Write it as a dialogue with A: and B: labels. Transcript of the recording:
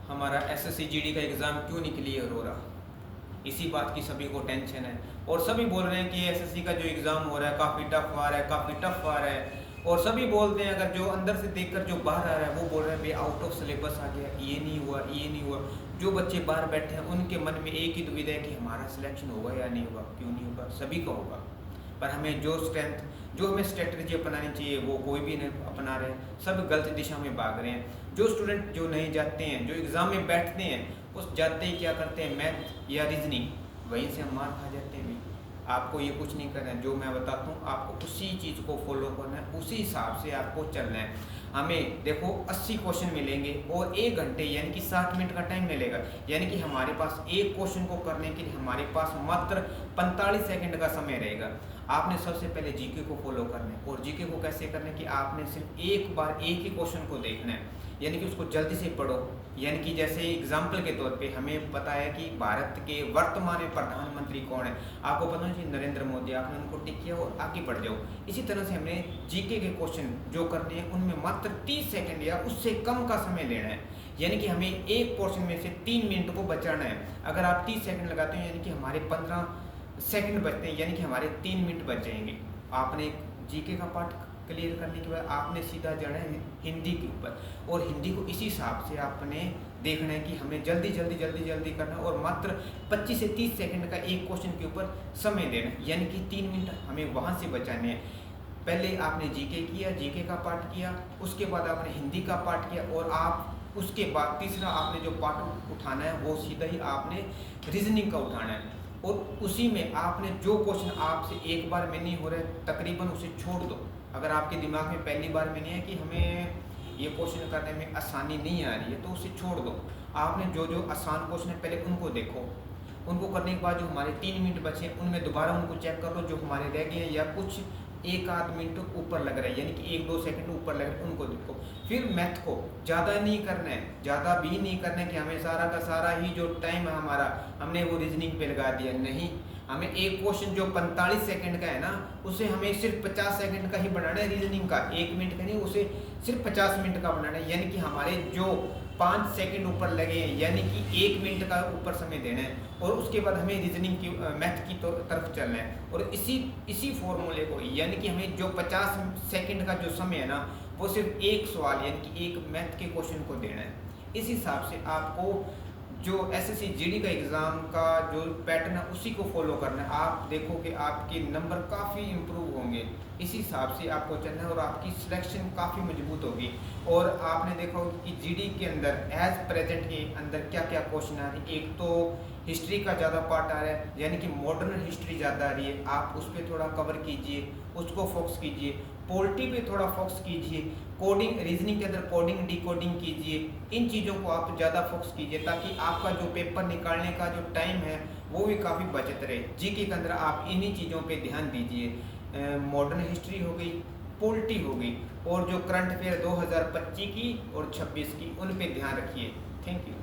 A: हमारा SSC GD का exam क्यों नहीं क्लियर हो रहा। इसी बात की सभी को टेंशन है और सभी बोल रहे हैं कि एसएससी का जो एग्ज़ाम हो रहा है काफ़ी टफ आ रहा है, काफ़ी टफ आ रहा है। और सभी बोलते हैं, अगर जो अंदर से देखकर जो बाहर आ रहा है वो बोल रहे हैं भाई आउट ऑफ सिलेबस आ गया, ये नहीं हुआ, ये नहीं हुआ। जो बच्चे बाहर बैठे हैं उनके मन में एक ही दुविधा है कि हमारा सिलेक्शन होगा या नहीं होगा। क्यों नहीं होगा, सभी का होगा। पर हमें जो हमें स्ट्रेटजी अपनानी चाहिए वो कोई भी नहीं अपना रहे, सब गलत दिशा में भाग रहे हैं। जो स्टूडेंट जो नहीं जाते हैं, जो एग्ज़ाम में बैठते हैं, उस जाते ही क्या करते हैं, मैथ या रीजनिंग, वहीं से हम मार खा जाते हैं। भी आपको ये कुछ नहीं करना है, जो मैं बताता हूँ आपको उसी चीज़ को फॉलो करना है, उसी हिसाब से आपको चलना है। हमें देखो 80 क्वेश्चन मिलेंगे और 1 घंटे यानी कि 60 मिनट का टाइम मिलेगा। यानी कि हमारे पास एक क्वेश्चन को करने के लिए हमारे पास मात्र 45 सेकंड का समय रहेगा। आपने सबसे पहले जीके को फॉलो करना है। और जीके को कैसे करना है कि आपने सिर्फ एक बार एक ही क्वेश्चन को देखना है, यानी कि उसको जल्दी से पढ़ो। यानी कि जैसे एग्जाम्पल के तौर पे हमें पता है कि भारत के वर्तमान में प्रधानमंत्री कौन है, आपको पता है नरेंद्र मोदी, आपने उनको टिक किया और आगे बढ़ जाओ। इसी तरह से हमें जीके के क्वेश्चन जो करने हैं उनमें मात्र 30 सेकंड या उससे कम का समय लेना है। यानी कि हमें एक पोर्शन में से 3 मिनट को बचाना है। अगर आप 30 सेकंड लगाते हैं यानी कि हमारे 15 सेकंड बचते हैं, यानी कि हमारे 3 मिनट बच जाएंगे। आपने जीके का पार्ट क्लियर करने के बाद आपने सीधा जाना है हिंदी के ऊपर, और हिंदी को इसी हिसाब से आपने देखना है कि हमें जल्दी जल्दी जल्दी जल्दी करना है और मात्र 25 से 30 सेकंड का एक क्वेश्चन के ऊपर समय देना है, यानी कि 3 मिनट हमें वहाँ से बचाने हैं। पहले आपने जीके किया, जीके का पार्ट किया, उसके बाद आपने हिंदी का पार्ट किया, और आप उसके बाद तीसरा आपने जो पार्ट उठाना है वो सीधा ही आपने रीजनिंग का उठाना है। और उसी में आपने जो क्वेश्चन आपसे एक बार में नहीं हो रहे तकरीबन उसे छोड़ दो। अगर आपके दिमाग में पहली बार में नहीं है कि हमें ये क्वेश्चन करने में आसानी नहीं आ रही है तो उसे छोड़ दो। आपने जो जो आसान क्वेश्चन है पहले उनको देखो, उनको करने के बाद जो हमारे 3 मिनट बचे हैं उनमें दोबारा उनको चेक कर लो, जो हमारे रह गए हैं या कुछ एक आध मिनट ऊपर लग रहा है, यानी कि 1-2 सेकंड ऊपर लग रहा है, उनको देखो। फिर मैथ को ज़्यादा नहीं करना है, ज़्यादा भी नहीं करना है कि हमें सारा का सारा ही जो टाइम है हमारा हमने वो रीजनिंग पे लगा दिया। नहीं, हमें एक क्वेश्चन जो 45 सेकंड का है ना उसे हमें सिर्फ 50 सेकंड का ही बनाना है रीजनिंग का, 1 मिनट का नहीं, उसे सिर्फ 50 मिनट का बनाना है। यानी कि हमारे जो 5 सेकंड ऊपर लगे हैं यानी कि 1 मिनट का ऊपर समय देना है, और उसके बाद हमें रीजनिंग की मैथ की तरफ चलना है। और इसी फॉर्मूले को यानी कि हमें जो 50 सेकंड का जो समय है ना वो सिर्फ एक सवाल यानी कि एक मैथ के क्वेश्चन को देना है। इस हिसाब से आपको जो एसएससी जीडी का एग्ज़ाम का जो पैटर्न है उसी को फॉलो करना है। आप देखो कि आपके नंबर काफ़ी इम्प्रूव होंगे, इसी हिसाब से आपको चलना है और आपकी सिलेक्शन काफ़ी मजबूत होगी। और आपने देखा होगा कि जीडी के अंदर एज प्रेजेंट के अंदर क्या क्या क्वेश्चन आ रहे हैं। एक तो हिस्ट्री का ज़्यादा पार्ट आ रहा है, यानी कि मॉडर्न हिस्ट्री ज़्यादा आ रही है, आप उस पर थोड़ा कवर कीजिए, उसको फोकस कीजिए। पोल्ट्री पे थोड़ा फोकस कीजिए, कोडिंग रीजनिंग के अंदर कोडिंग डिकोडिंग कीजिए। इन चीज़ों को आप ज़्यादा फोकस कीजिए ताकि आपका जो पेपर निकालने का जो टाइम है वो भी काफ़ी बचत रहे। जीके के अंदर आप इन्हीं चीज़ों पे ध्यान दीजिए, मॉडर्न हिस्ट्री हो गई, पोल्ट्री हो गई, और जो करंट अफेयर 2025 की और 26 की उन पे ध्यान रखिए। Thank you.